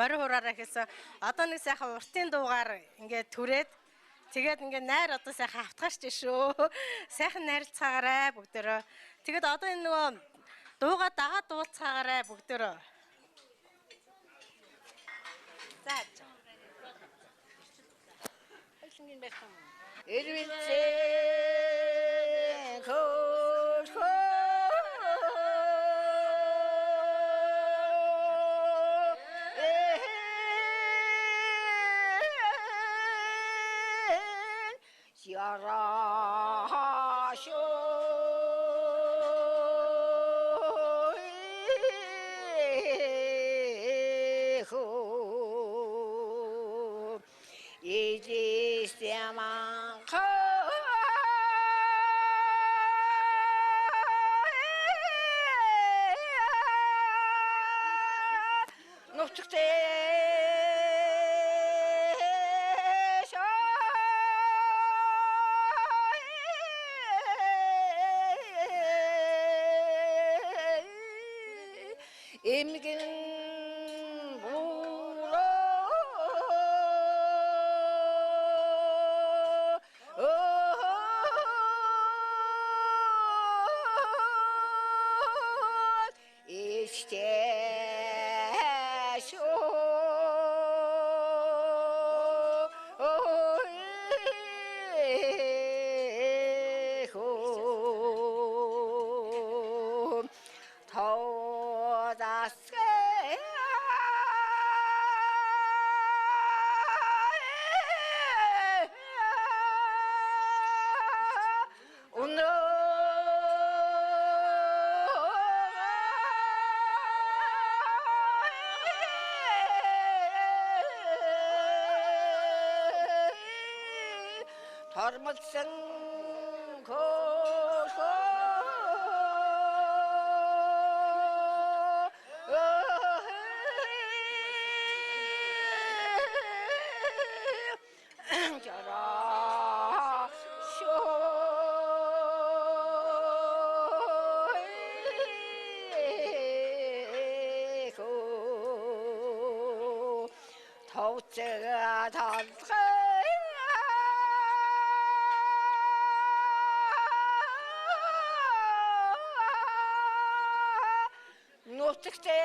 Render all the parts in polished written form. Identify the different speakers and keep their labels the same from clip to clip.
Speaker 1: Морин хураараа гэсэн одоо нэг сайхан уртын дуугаар ингээд түрээд тэгээд ингээд найр одоо сайхан автгаач шүү. Сайхан найрлцаагаарай бүгдөө. Тэгээд одоо энэ нөгөө дуугаа дагаад дуулцаагаарай бүгдөө. За. Хэлсэнгийн байсан. Эрвэлцээ хөөш
Speaker 2: Hormatsan ko Tautsega talga Nutikte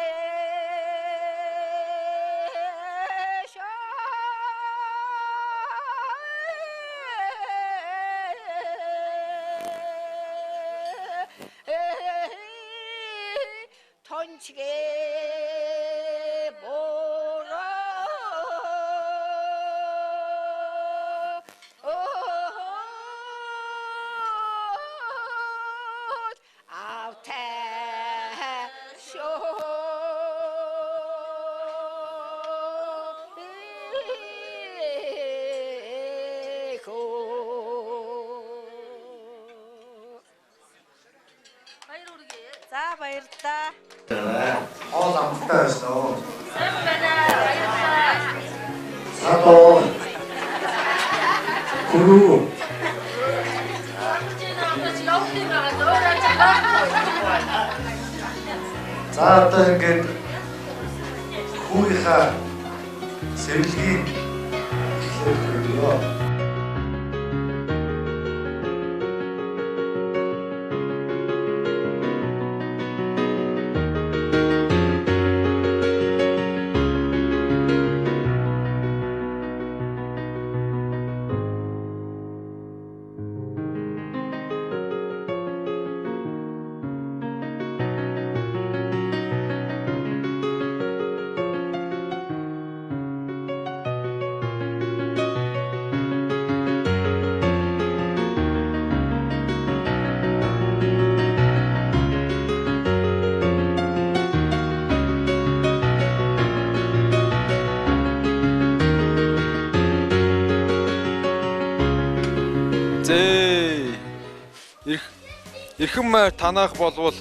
Speaker 2: tonchige bora
Speaker 1: За баярлалаа.
Speaker 3: Хоол амттай байсан уу?
Speaker 1: Сайн байна. Баярлалаа.
Speaker 3: Садоо. Гүрүү. За одоо ингээд хүүгийнхаа сэргэлгийг эхлэх өгөө.
Speaker 4: Эрхэм майр танах болвол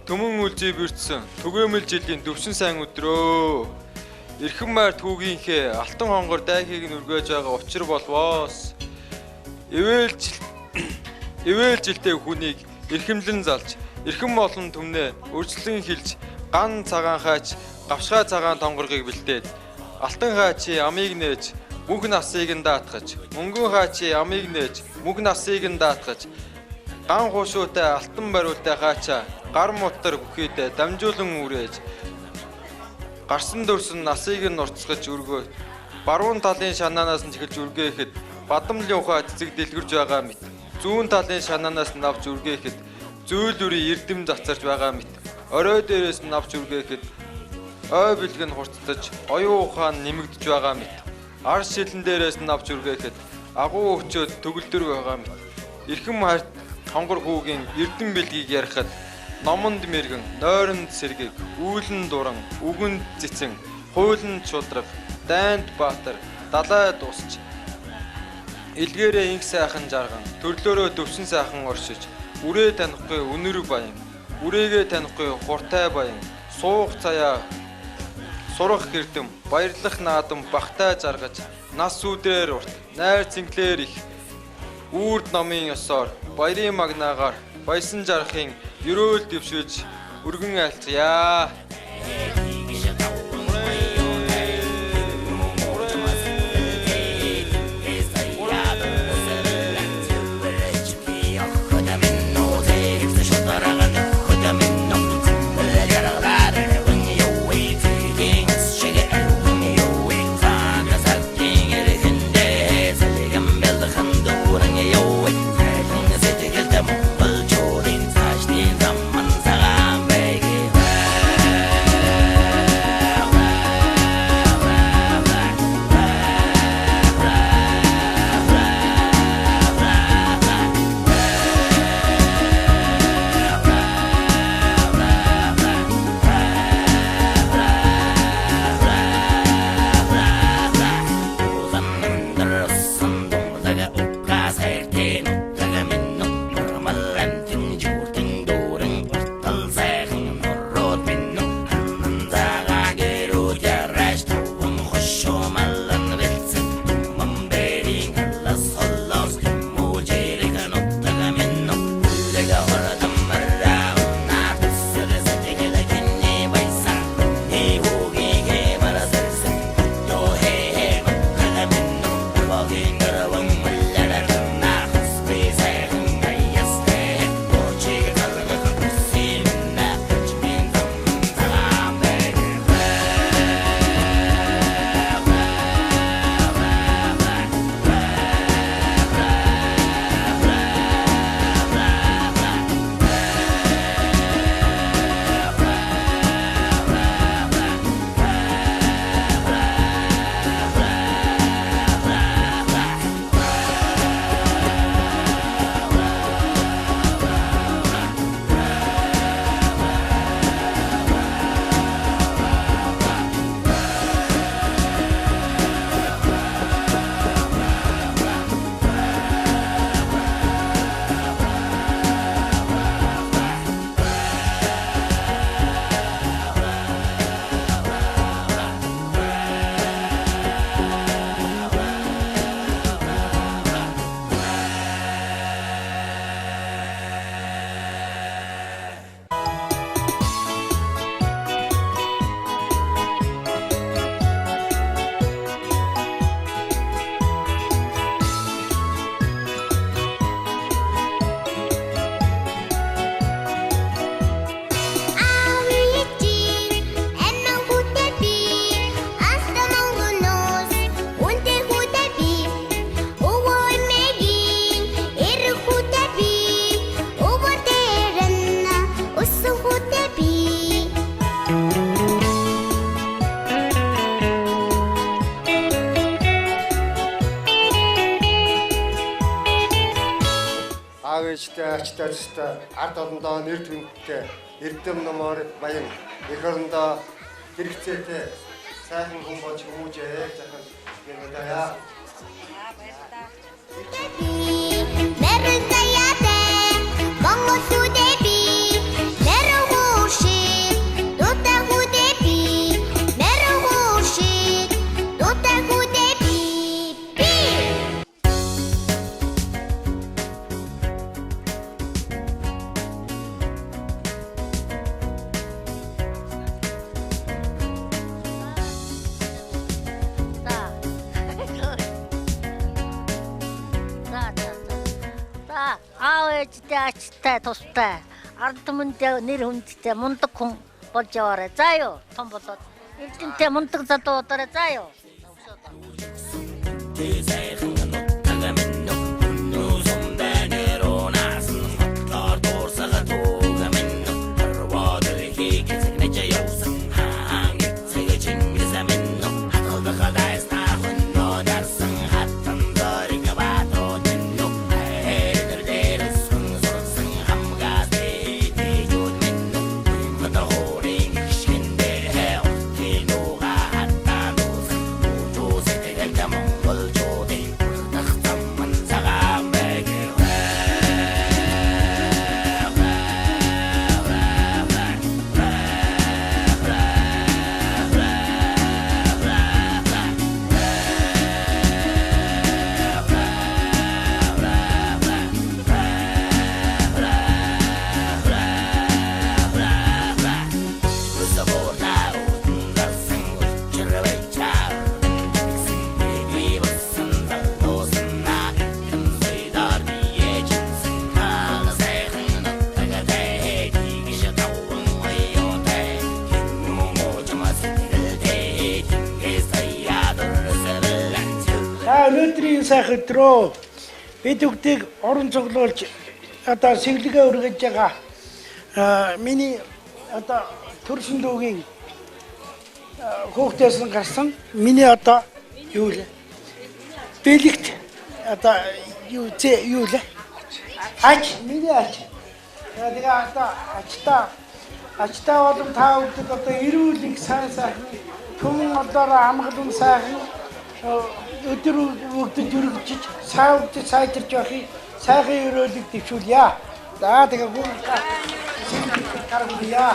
Speaker 4: төмөн үлзий бэрдсэн түгээмэл жилийн төвшин сайн өдрөө. Эрхэм майр түүгийнхээ алтан хонгор дайхийг нь үргэж байгаа учир болвоос. Ивэл жилтэй хүнийг эрхэмлэн залж, эрхэм болон түмнээ үржлэн хилж, ган цагаан хаач, гавшгаа цагаан тонгоргийг бэлдээд, алтан хаачи амийг нээж, мөнх насыг нь даатгаж, мөнгөн хаачи амийг нээж, мөнх насыг нь даатгаж, ган хуушуутай алтан бариултай хаачаа гар мутар бүхийдээ дамжуулан үрээж гарсан дөрсөн насыг нь нурцгаж өргөө баруун талын шанаанаас нь чиглэж үргээхэд бадамлын ухаа цэцэг дэлгэрж байгаа мэт зүүн талын шанаанаас нь авч үргээхэд зөөл үрийн эрдэм зацарч байгаа мэт орой дээрээс нь авч үргээхэд ой бэлэг нь хурцтаж оюун ухаан нэмэгдэж байгаа мэт ар шилэн дээрээс нь авч үргээхэд агуу өчөөд төгөлдөр байгаа мэт эрхэм хайрт хонгор хүүгийн эрдэм бэлгийг ярихад номонд мэргэн, нойронд сэргийг, үүлэн дуран, үгэнд цэцэн, хуйланд шудраг, дайнд баатар, далайд усч илгээрээ инх сайхан жарган, төрлөөрөө төвшин сайхан оршиж, үрээ танихгүй үнэр баян, үрээгээ танихгүй хуртай баян, суух цаяа, сурах хэрдэм, баярлах наадам багтай жаргаж, нас үдрээр урт, найр цэнглэр их, үрд номын ёсоор, баярын магнаагаар, баясан жарахын ерөөл дэвшүүлж, өргөн айлцгая.
Speaker 5: аав ээжтэй ачтайчтай ард олондоо нэр түнтэй эрдэм номоор баян эх орондоо хэрэгцээтэй сайхан хүн болж хүмүүжээ захад юм даа.
Speaker 6: Meron kayate, Mongo sudebi, meron hushi, Dota hudebi, meron hushi, Dota hudebi,
Speaker 7: За аав ээжтэй ачтай тустай ард түмэндээ нэр хүндтэй мундаг хүн болж яваарай. За юу том болоод эрдэнэтэй мундаг залуу удаарай. За юу.
Speaker 8: Өнөөдрийн сайхан өдрөө бид бүгдийг орон цуглуулж одоо сэглэгээ өргөж байгаа миний одоо төрсөн дүүгийн хүүхдээс нь гарсан миний одоо юу лээ бэлэгт одоо юу лээ ач миний ач тэгээ одоо ачтаа болон та бүгд одоо эрүүл их сайн түмэн одоо амгалан сайхан өдөр бүгд жүргэж саавч сайтарч явахыг сайхан өрөөлөг дэвшүүлье. За тэгээ гүн каргуя.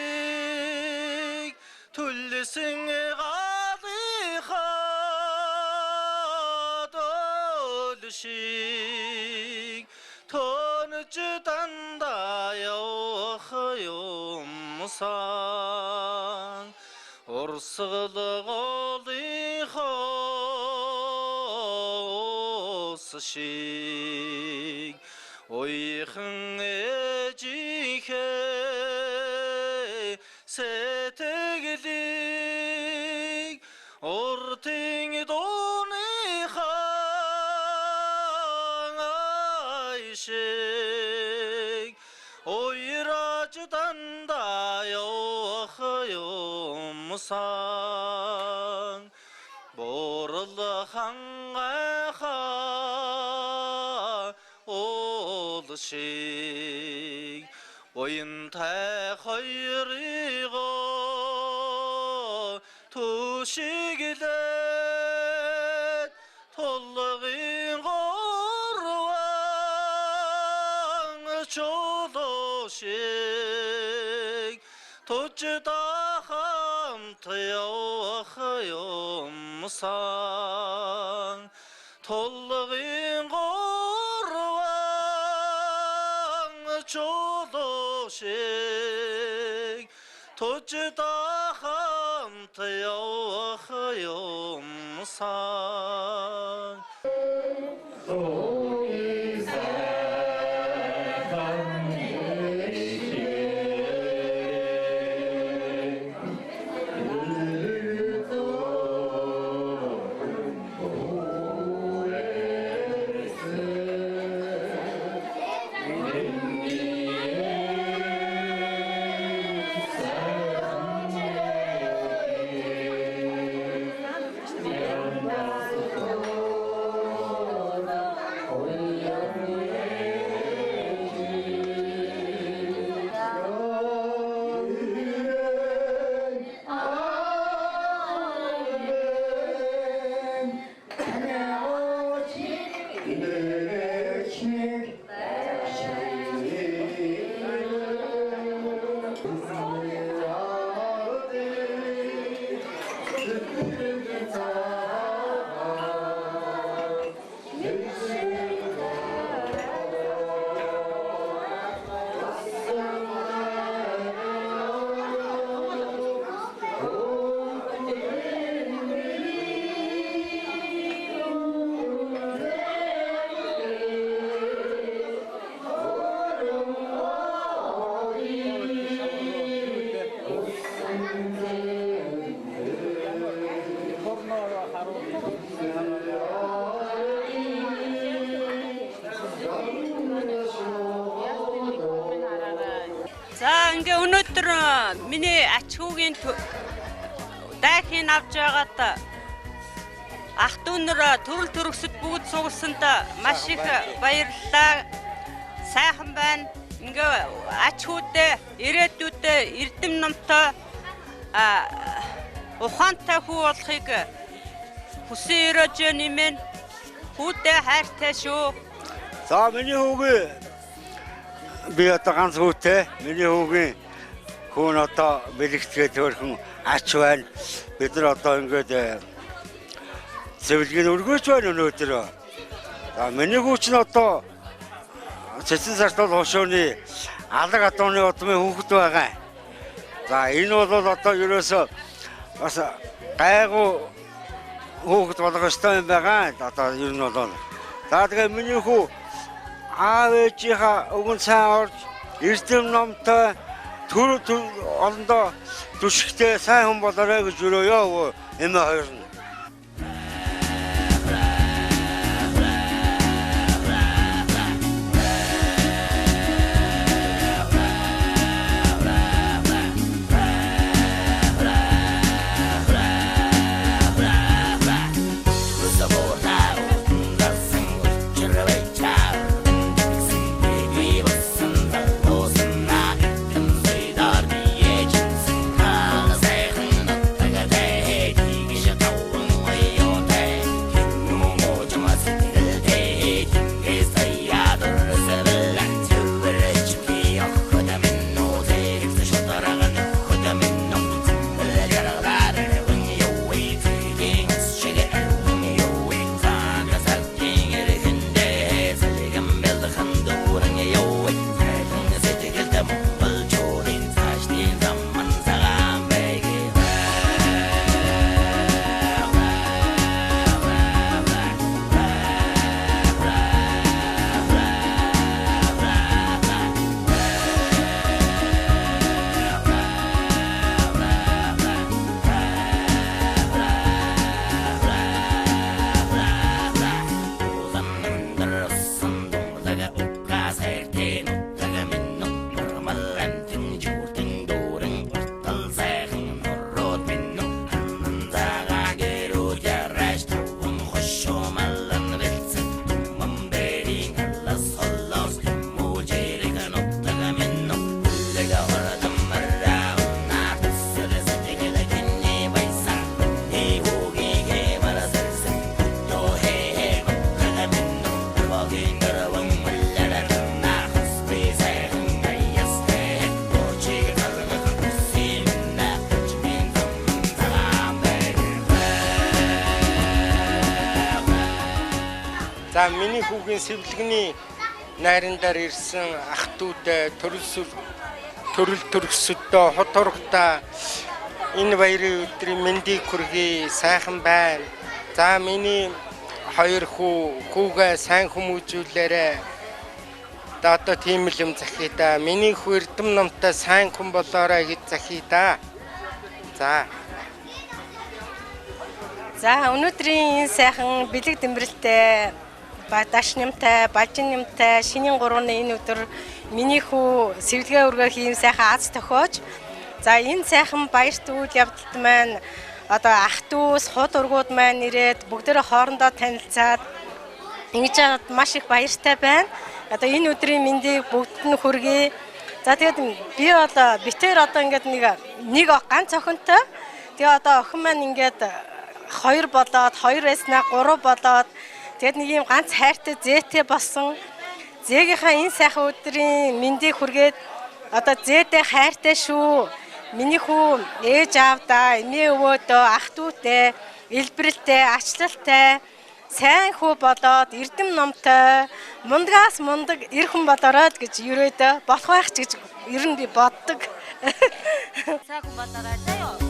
Speaker 9: сэтгэлийг түлсэн галихад олшиг тонж дандаа явах юмсан урсгал голихоо шиг ойхан ээжийнхээ сэтгэлийг уртын дууныхаа шиг ойраж дандаа явах юмсан Боролхан гайхаа ол шиг Оянтай хоёрыгоо түшиглээд тулгын горван чулуу шиг тужда хамт явах юмсан тулгын горван чулуу шиг тужда хамт явах юмсан
Speaker 10: За ингээ өнөөдөр миний ач хүүгийн дайхыг авч байгаад ах дүүнэр төрөл төрөсөд бүгд сугалсанд маш их баярлалаа. Сайхан байна. Ингээ ач хүүдээ ирээдүйдээ эрдэм номтой ухаантай хүү болохыг хүсэн өрөөж нэмэн хүүдээ хайртай шүү.
Speaker 11: За миний хүүгийн би одоо ганц хүүтэй миний хүүгийн хүн одоо бэлэгцгээ төрхөн ач байна. Бид нар одоо ингээд цэвэрлэгийн өргөж байна өнөөдөр. За миний хүүч нь одоо цэцэн сард бол хошооны алаг адууны удмын хүүхэд байгаа. За энэ бол одоо ерөөсөө бас гайгүй хүүхэд болох ёстой юм байгаа. Одоо ер нь бол за тэгээ миний хүү аав ээжийнхаа өгөн сайн орж эрдэм номтой төр олондоо түшигтэй сайн хүн болоорой гэж өрөөё эмээ хоёр нь.
Speaker 6: Shut up.
Speaker 12: За миний хүүгийн сэвлэгний найрандаар ирсэн ах дүүтэй төрөл төрөсөдөө хот хорогта энэ баярын өдрийн мэндийг хүргэе, сайхан байна. За миний хоёр хүүгээ сайн хүмүүжүүлээрэ. Одоо тийм л юм захий да. Миний хүү эрдэм номтой сайн хүн болоорой гэж захий да.
Speaker 1: За өнөөдрийн энэ сайхан бэлэг дэмбэрэлтэй даш нямтай, бажин нямтай шинийн 3-ны энэ өдөр миний хүү сэвлгээ өргөх ийм сайхан аз тохиож. За энэ сайхан баярт үйл явдалд маань одоо ах дүүс, хот ургууд маань ирээд бүгдээрээ хоорондоо танилцаад ингэж яагаад маш их баяртай байна. Одоо энэ өдрийн мэндийг бүгд нь хүргэе. За тэгээд би одоо битээр одоо ингээд нэг ганц охинтой. Тэгээ одоо охин маань ингээд 2 болоод 2 байснаа 3 болоод тэгээд нэг юм ганц хайртай зээтэй болсон. Зээгийнхаа энэ сайхан өдрийн мэндийг хүргээд одоо зээтэй хайртай шүү. Миний хүү ээж аавдаа, эмээ өвөөдөө, ах дүүтэй, элбэрэлтэй, ачлалтай, сайн хүү болоод эрдэм номтой, мундагаас мундаг эр хүн болоорой гэж ерөөдөө болох байх гэж ер нь би боддог.
Speaker 7: Сайн хүн болоорой заяа.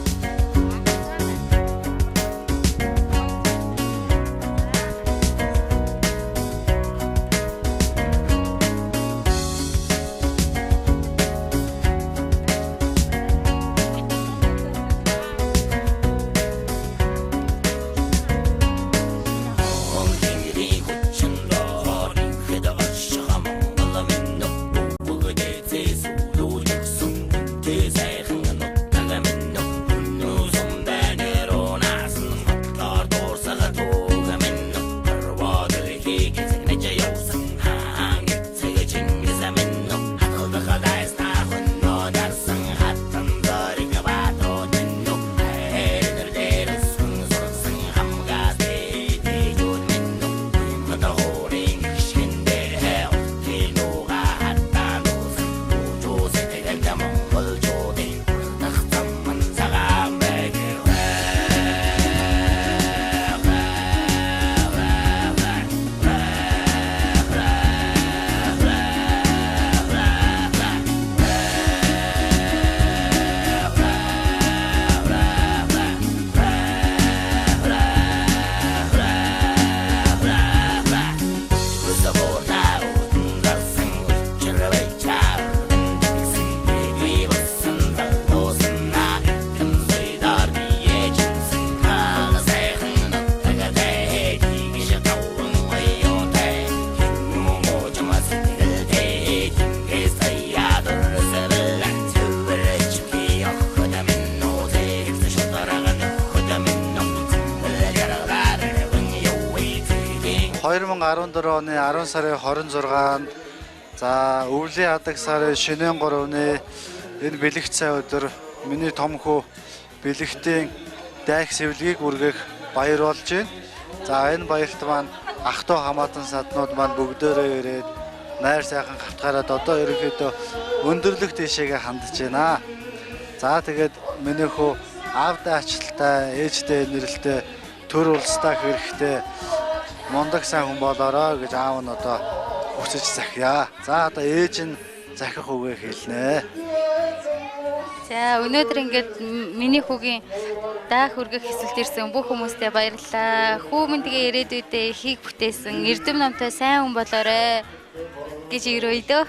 Speaker 3: оны 10 сарын 26-нд за өвлийн хадаг сарын шөнийн 3-ны энэ бэлэгт цай өдөр миний том хүү бэлэгтийн дайх сэвлгийг үргэх баяр болж байна. За энэ баярт маань ах トゥ хамаатан саднууд маань бүгдээрээ ирээд найр сайхан хавтгаараад одоо ерөнхийдөө өндөрлөх тийшээгээ хандж байна. За тэгээд миний хүү аавдаа ачлалтай, ээжтэй нэрэлтэй, төр улстай хэрэгтэй мундаг сайн хүн болоорой гэж аав нь одоо хүсэж захиа. За одоо ээж нь захих үгээ хэлнэ.
Speaker 13: За өнөөдөр ингээд миний хүүгийн даах хүргэх хэсэлд ирсэн бүх хүмүүстээ баярлалаа. Хүү минь ирээдүйдээ ихийг бүтээсэн эрдэм номтой сайн хүн болоорой гэж өрөөё дөө.